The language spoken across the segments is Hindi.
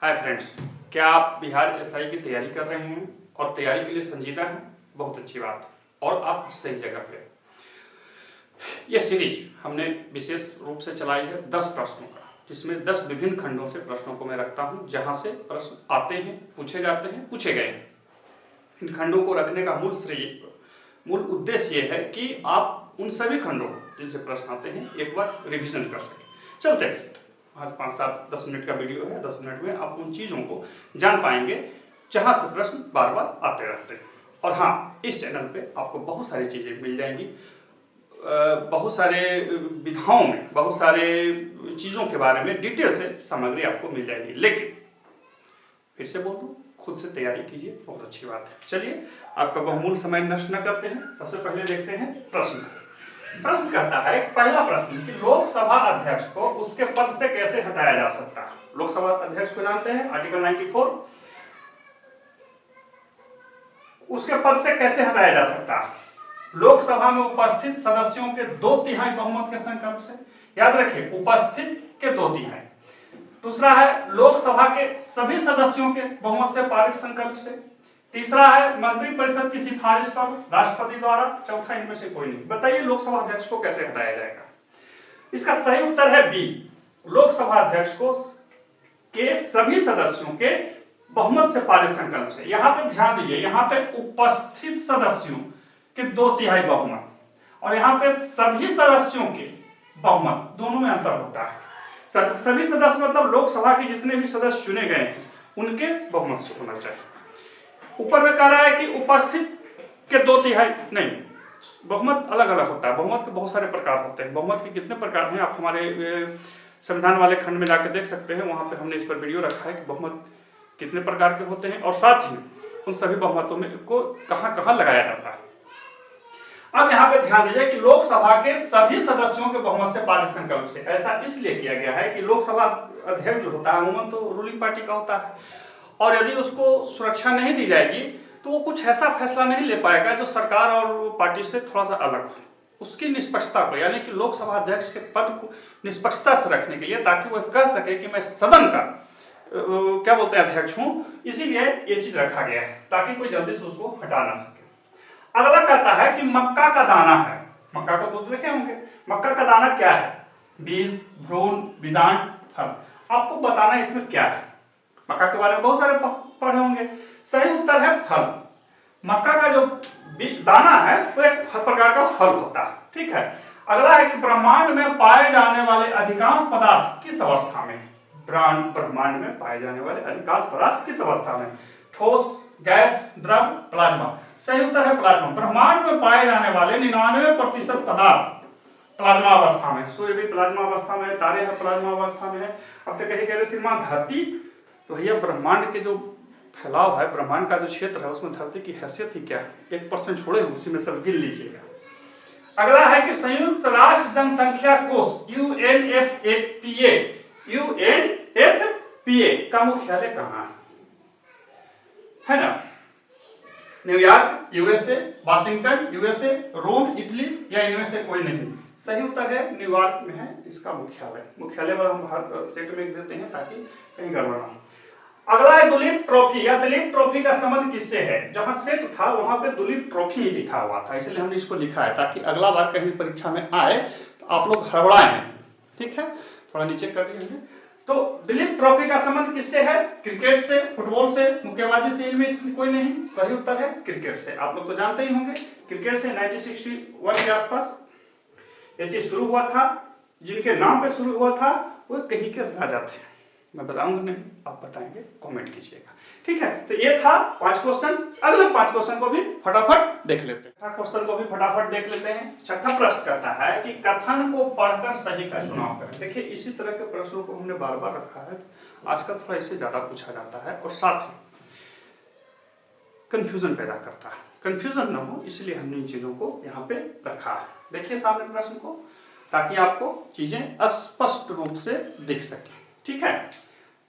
हाय फ्रेंड्स, क्या आप बिहार एसआई की तैयारी कर रहे हैं और तैयारी के लिए संजीदा हैं? बहुत अच्छी बात और आप सही जगह पे। ये सीरीज हमने विशेष रूप से चलाई है 10 प्रश्नों का, जिसमें 10 विभिन्न खंडों से प्रश्नों को मैं रखता हूं, जहां से प्रश्न आते हैं, पूछे जाते हैं, पूछे गए हैं। इन खंडों को रखने का मूल उद्देश्य ये है कि आप उन सभी खंडों जिनसे प्रश्न आते हैं एक बार रिवीजन कर सकें। चलते हैं, आज 5-7-10 मिनट का वीडियो है। 10 मिनट में आप उन चीज़ों को जान पाएंगे जहां से प्रश्न बार बार आते रहते हैं। और हाँ, इस चैनल पे आपको बहुत सारी चीज़ें मिल जाएंगी, बहुत सारे विधाओं में बहुत सारे चीज़ों के बारे में डिटेल से सामग्री आपको मिल जाएगी। लेकिन फिर से बोल दूं, खुद से तैयारी कीजिए, बहुत अच्छी बात है। चलिए, आपका बहुमूल्य समय नष्ट न करते हैं। सबसे पहले देखते हैं प्रश्न कहता है, पहला प्रश्न कि लोकसभा अध्यक्ष को उसके पद से कैसे हटाया जा सकता है। लोकसभा अध्यक्ष को जानते हैं, आर्टिकल 94, उसके पद से कैसे हटाया जा सकता है। लोकसभा में उपस्थित सदस्यों के 2/3 बहुमत के संकल्प से। याद रखिए, उपस्थित के 2/3। दूसरा है लोकसभा के सभी सदस्यों के बहुमत से पारित संकल्प से। तीसरा है मंत्रिपरिषद की सिफारिश पर राष्ट्रपति द्वारा। चौथा इनमें से कोई नहीं। बताइए लोकसभा अध्यक्ष को कैसे हटाया जाएगा। इसका सही उत्तर है बी, लोकसभा अध्यक्ष को के सभी सदस्यों के बहुमत से पारित संकल्प से। यहां पे ध्यान दीजिए, यहां पे उपस्थित सदस्यों के 2/3 बहुमत और यहां पे सभी सदस्यों के बहुमत, दोनों में अंतर होता है। सभी सदस्य मतलब लोकसभा के जितने भी सदस्य चुने गए हैं उनके बहुमत से होना चाहिए। ऊपर में कह रहा है कि उपस्थित के 2/3 नहीं, बहुमत अलग अलग होता है। बहुमत के बहुत सारे प्रकार होते हैं। बहुमत के कितने प्रकार हैं आप हमारे संविधान वाले खंड में जाकर देख सकते हैं। वहां पे हमने इस पर वीडियो रखा है कि बहुमत कितने प्रकार के होते हैं और साथ ही उन सभी बहुमतों में को कहां कहां लगाया जाता है। अब यहाँ पे ध्यान दीजिए कि लोकसभा के सभी सदस्यों के बहुमत से पारित संकल्प से। ऐसा इसलिए किया गया है कि लोकसभा अध्यक्ष जो होता है अमूमन तो रूलिंग पार्टी का होता है, और यदि उसको सुरक्षा नहीं दी जाएगी तो वो कुछ ऐसा फैसला नहीं ले पाएगा जो सरकार और पार्टी से थोड़ा सा अलग हो। उसकी निष्पक्षता को, यानी कि लोकसभा अध्यक्ष के पद को निष्पक्षता से रखने के लिए, ताकि वह कह सके कि मैं सदन का क्या बोलते हैं अध्यक्ष हूं, इसीलिए ये चीज रखा गया है ताकि कोई जल्दी से उसको हटा ना सके। अगला कहता है कि मक्का का दाना है। मक्का को तो देखे होंगे। मक्का का दाना क्या है? बीज, भ्रूण, बीजांड, फल। आपको बताना इसमें क्या है। मक्का के बारे में बहुत सारे पढ़े होंगे। सही उत्तर है फल। मक्का का जो दाना है वो एक प्रकार का फल होता है। ठीक है। अगला है कि ब्रह्मांड में पाए जाने वाले अधिकांश पदार्थ किस अवस्था में? ब्रह्मांड में पाए जाने वाले अधिकांश पदार्थ किस अवस्था में? ठोस, गैस, द्रव, प्लाज्मा। सही उत्तर है प्लाज्मा। ब्रह्मांड में पाए जाने वाले 99% पदार्थ प्लाज्मा अवस्था में। सूर्य भी प्लाज्मा अवस्था में है, तारे हैं प्लाज्मा अवस्था में है। अब तो कहीं कह रहे श्रीमान धरती, तो भैया ब्रह्मांड के जो फैलाव है, ब्रह्मांड का जो क्षेत्र है, उसमें धरती की हैसियत ही क्या है? 1% छोड़े, उसी में सब गिन लीजिएगा। अगला है कि संयुक्त राष्ट्र जनसंख्या कोष UNFPA का मुख्यालय कहाँ है ना? New York USA, Washington USA, Rome Italy, या इनमें से कोई नहीं। सही उत्तर है न्यूयॉर्क में है इसका मुख्यालय पर हम हर सेट में देते हैं ताकि कहीं गड़बड़ ना हो। अगला है दुलीप ट्रॉफी, या दिलीप ट्रॉफी का संबंध किससे है? जहां सेट था वहां पे दुलीप ट्रॉफी ही लिखा हुआ था, इसलिए हमने इसको लिखा है ताकि अगला बार कहीं परीक्षा में आए तो आप लोग हड़बड़ाए नहीं। ठीक है, थोड़ा नीचे कर दिए हमने। तो दिलीप ट्रॉफी का संबंध किससे है? क्रिकेट से, फुटबॉल से, मुक्केबाजी से, इनमें कोई नहीं। सही उत्तर है क्रिकेट से। आप लोग तो जानते ही होंगे, क्रिकेट से 1961 के आसपास ये चीज शुरू हुआ था। जिनके नाम पे शुरू हुआ था वो कहीं के राजा थे। मैं बताऊंगा नहीं, आप बताएंगे, कमेंट कीजिएगा। ठीक है, तो ये था 5 क्वेश्चन। अगले 5 क्वेश्चन को भी फटाफट देख लेते हैं। छठा क्वेश्चन को भी फटाफट देख लेते हैं। छठा प्रश्न कहता है कि कथन को पढ़कर सही का चुनाव करें। देखिए, इसी तरह के प्रश्नों को हमने बार बार रखा है। आजकल थोड़ा इससे ज्यादा पूछा जाता है और साथ ही कंफ्यूजन पैदा करता है। कंफ्यूजन ना हो इसलिए हमने इन चीजों को यहाँ पे रखा है। देखिए सामने प्रश्न को, ताकि आपको चीजें स्पष्ट रूप से दिख सके। ठीक है,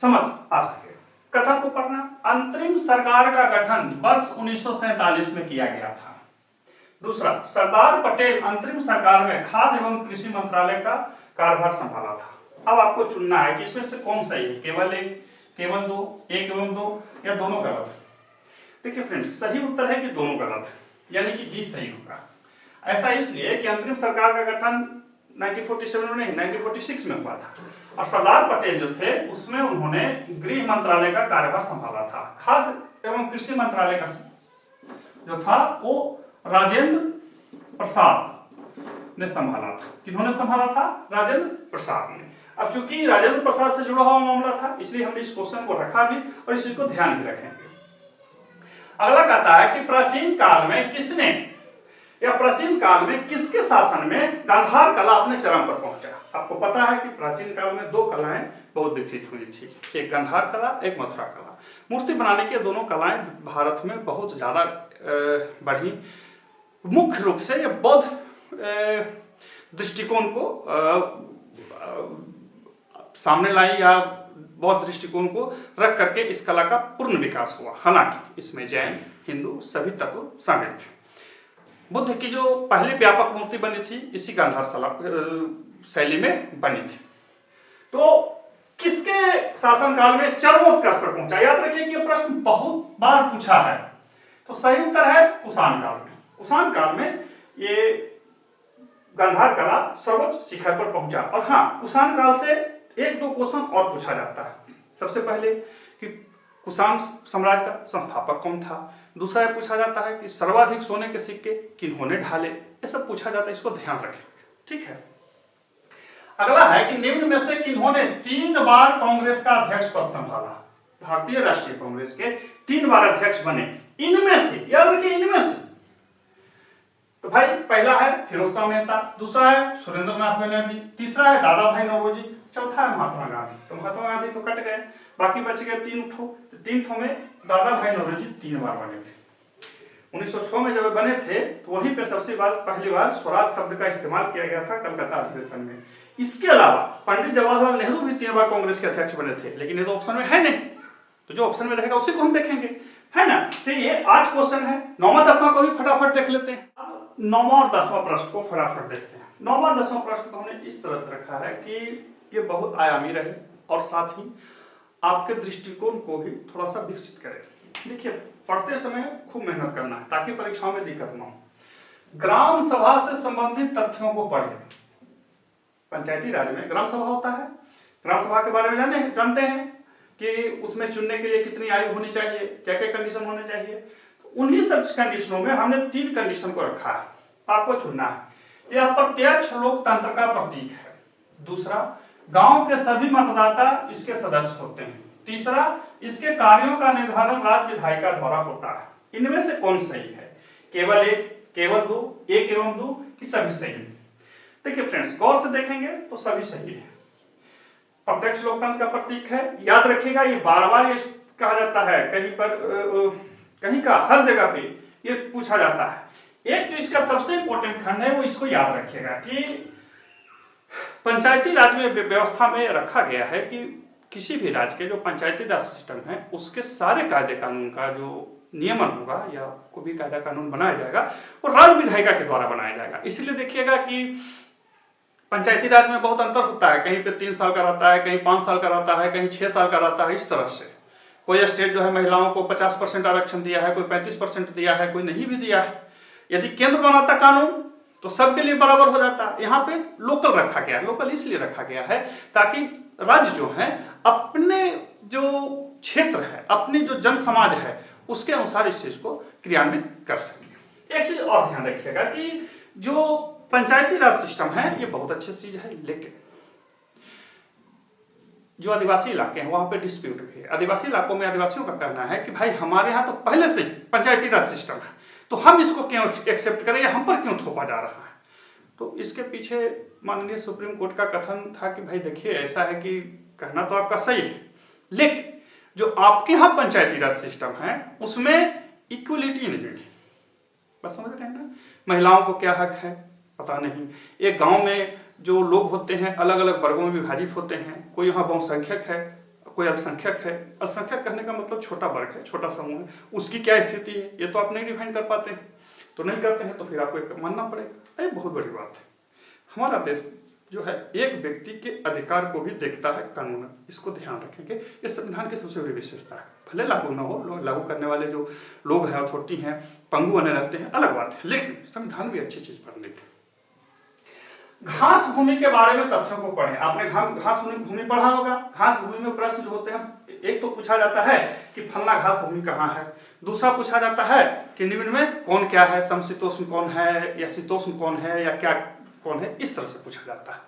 समझ आ सके। कथन को पढ़ना। अंतरिम सरकार का गठन वर्ष 1947 में किया गया था। दूसरा, सरदार पटेल अंतरिम सरकार में खाद्य एवं कृषि मंत्रालय का कार्यभार संभाला था। अब आपको चुनना है कि इसमें से कौन सही है। केवल एक केवल दो, एक एवं दो, या दोनों गलत? देखिए फ्रेंड्स, सही उत्तर है कि दोनों गलत, यानी कि डी सही होगा। ऐसा इसलिए कि अंतरिम सरकार का गठन 1947 में नहीं 1946 में हुआ था, और सरदार पटेल जो थे उसमें उन्होंने गृह मंत्रालय का कार्यभार संभाला था। खाद्य एवं कृषि मंत्रालय का जो था वो राजेंद्र प्रसाद ने संभाला था। किन्होंने संभाला था? राजेंद्र प्रसाद ने। अब चूंकि राजेंद्र प्रसाद से जुड़ा हुआ मामला था, इसलिए हमने इस क्वेश्चन को रखा भी और इस चीज को ध्यान भी रखेंगे। अगला कहता है कि प्राचीन काल में किसने या प्राचीन काल में किसके शासन में गांधार कला अपने चरम पर पहुंचा? आपको पता है कि प्राचीन काल में दो कलाएं बहुत विकसित हुई थी, एक गांधार कला, एक मथुरा कला। मूर्ति बनाने की दोनों कलाएं भारत में बहुत ज्यादा बढ़ी। मुख्य रूप से ये बौद्ध दृष्टिकोण को सामने लाई, या बौद्ध दृष्टिकोण को रख करके इस कला का पूर्ण विकास हुआ। हालांकि इसमें जैन, हिंदू सभी तत्व शामिल थे। बुद्ध की जो पहली व्यापक मूर्ति बनी थी इसी गांधार शैली में बनी थी। तो किसके शासनकाल में चरमोत्कर्ष पर पहुंचा? याद रखिए कि यह प्रश्न बहुत बार पूछा है। तो सही उत्तर है कुषाण काल में। कुषाण काल में ये गांधार कला सर्वोच्च शिखर पर पहुंचा। और हाँ, कुषाण काल से एक दो क्वेश्चन और पूछा जाता है। सबसे पहले कि कुषाण साम्राज्य का संस्थापक कौन था। दूसरा यह पूछा जाता है कि सर्वाधिक सोने के सिक्के किन्होंने ढाले। ये सब पूछा जाता है, इसको ध्यान रखें, ठीक है। अगला है कि निम्न में से किन्होंने 3 बार कांग्रेस का अध्यक्ष पद संभाला? भारतीय राष्ट्रीय कांग्रेस के 3 बार अध्यक्ष बने। इनमें से, याद रखिए इनमें से, तो भाई पहला है फिरोज शाह मेहता, दूसरा है सुरेंद्र नाथ बनर्जी, तीसरा है दादा भाई नौरोजी, चौथा है महात्मा गांधी। तो महात्मा गांधी तो कट गए, बाकी बच गए 3 ठो। 3 ठो में दादा भाई नौरोजी 3 बार बने थे। 1906 में जब बने थे तो वहीं पे पहली बार स्वराज शब्द का इस्तेमाल किया गया था कलकत्ता अधिवेशन में। इसके अलावा पंडित जवाहरलाल नेहरू भी 3 बार कांग्रेस के अध्यक्ष बने थे, लेकिन ये तो ऑप्शन में है नहीं, तो जो ऑप्शन में रहेगा उसी को हम देखेंगे, है ना। तो ये 8 क्वेश्चन है। 9वां 10वां को भी फटाफट देख लेते हैं। अब 9वां और 10वां प्रश्न को फटाफट देखते हैं। 9वां 10वां प्रश्न को हमने इस तरह से रखा है कि ये बहुत आयामी रहे और साथ ही आपके दृष्टिकोण को भी थोड़ा सा विकसित करे। देखिए, पढ़ते समय खूब मेहनत करना है ताकि परीक्षाओं में दिक्कत ना हो। ग्राम सभा से संबंधित तथ्यों को पढ़ें। पंचायती राज में ग्राम सभा होता है। ग्राम सभा के बारे में जानते हैं कि उसमें चुनने के लिए कितनी आयु होनी चाहिए, क्या क्या कंडीशन होने चाहिए। तो उन्हीं सब कंडीशनों में हमने 3 कंडीशन को रखा है, आपको चुनना है। यह प्रत्यक्ष लोकतंत्र का प्रतीक है। दूसरा, गांव के सभी मतदाता इसके सदस्य होते हैं। तीसरा, इसके कार्यों का निर्धारण राज्य विधायिका द्वारा होता है। इनमें से कौन सही है? केवल एक, केवल दो, एक एवं दो, कि सभी सही है? देखिए फ्रेंड्स, गौर से देखेंगे तो सभी सही है। प्रत्यक्ष लोकतंत्र का प्रतीक है, याद रखिएगा। ये बार-बार ये कहा जाता है, कहीं पर कहीं का हर जगह पे ये पूछा जाता है। एक जो इसका सबसे इंपॉर्टेंट खंड है वो इसको याद रखिएगा कि पंचायती राज में व्यवस्था में रखा गया है कि किसी भी राज्य के जो पंचायती राज सिस्टम है उसके सारे कायदे कानून का जो नियमन होगा या कोई भी कायदा कानून बनाया जाएगा वो राज्य विधायिका के द्वारा बनाया जाएगा। इसलिए देखिएगा कि पंचायती राज में बहुत अंतर होता है, कहीं पे 3 साल का रहता है, कहीं 5 साल का रहता है, कहीं 6 साल का रहता है। इस तरह से कोई स्टेट जो है महिलाओं को 50% आरक्षण दिया है, कोई 35% दिया है, कोई नहीं भी दिया है। यदि केंद्र बनाता कानून तो सबके लिए बराबर हो जाता है। यहाँ पे लोकल रखा गया है। लोकल इसलिए रखा गया है ताकि राज्य जो है अपने जो क्षेत्र है, अपनी जो जन समाज है उसके अनुसार इस चीज को क्रियान्वित कर सके। एक चीज और ध्यान रखिएगा कि जो पंचायती राज सिस्टम है ये बहुत अच्छी चीज है, लेकिन जो आदिवासी इलाके हैं वहां पे डिस्प्यूट भी है। आदिवासी इलाकों में आदिवासियों का कहना है कि भाई हमारे यहाँ तो पहले से पंचायती राज सिस्टम है, तो हम इसको क्यों एक्सेप्ट करें या हम पर क्यों थोपा जा रहा है। तो इसके पीछे माननीय सुप्रीम कोर्ट का कथन था कि भाई देखिए, ऐसा है कि कहना तो आपका सही है, लेकिन जो आपके यहाँ पंचायती राज सिस्टम है उसमें इक्वलिटी नहीं है। बस समझ रहे हैं ना, महिलाओं को क्या हक है पता नहीं। एक गांव में जो लोग होते हैं अलग अलग वर्गों में विभाजित होते हैं। कोई यहाँ बहुसंख्यक है, कोई अल्पसंख्यक है। अल्पसंख्यक कहने का मतलब छोटा वर्ग है, छोटा समूह है। उसकी क्या स्थिति है ये तो आप नहीं डिफाइन कर पाते हैं, तो नहीं करते हैं तो फिर आपको एक मानना पड़ेगा। ये बहुत बड़ी बात है। हमारा देश जो है एक व्यक्ति के अधिकार को भी देखता है कानून। इसको ध्यान रखेंगे, ये संविधान की सबसे बड़ी विशेषता है। भले लागू ना हो, लागू करने वाले जो लोग हैं अथॉरिटी हैं पंगु बने रहते हैं, अलग बात है, लेकिन संविधान भी अच्छी चीज बन रही थी। घास भूमि के बारे में तथ्यों को पढ़ें। आपने घास भूमि पढ़ा होगा। घास भूमि में प्रश्न जो होते हैं, एक तो पूछा जाता है कि फलना घास भूमि कहाँ है, दूसरा पूछा जाता है कि निम्न में कौन क्या है, समशीतोष्ण कौन है या शीतोष्ण कौन है या क्या कौन है, इस तरह से पूछा जाता है।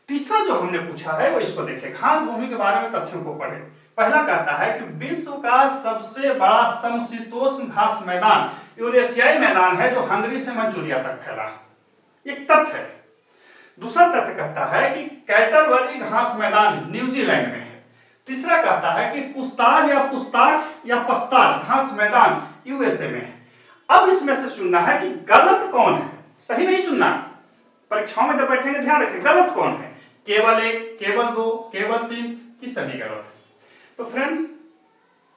तीसरा जो हमने पूछा है वो इसको देखें, घास भूमि के बारे में तथ्यों को पढ़ें। पहला कहता है कि विश्व का सबसे बड़ा समशीतोष्ण घास मैदान यूरेशियाई मैदान है जो हंगरी से मंचूरिया तक फैला, एक तथ्य है। दूसरा तथ्य कहता है कि कैटरबरी घास मैदान न्यूजीलैंड में है। तीसरा कहता है कि पुस्ताज या पस्ताज घास मैदान यूएसए में है। अब इसमें से चुनना है कि गलत कौन है, सही नहीं चुनना। परीक्षाओं में जब बैठेंगे ध्यान रखें गलत कौन है, केवल 1, केवल 2, केवल 3 की सभी गलत है। तो फ्रेंड्स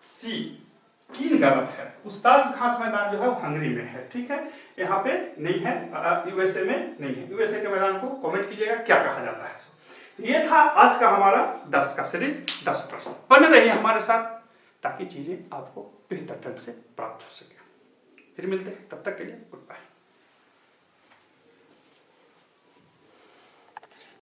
सी 3 गलत है। पुस्ताज घास मैदान जो है वो हंगरी में है, ठीक है, यहाँ पे नहीं है, यूएसए में नहीं है। यूएसए के मैदान को कमेंट कीजिएगा क्या कहा जाता है। ये था आज का हमारा 10 का सीरीज, 10 प्रश्न। बने रहिए हमारे साथ ताकि चीजें आपको बेहतर ढंग से प्राप्त हो सके। फिर मिलते हैं, तब तक के लिए गुड बाय।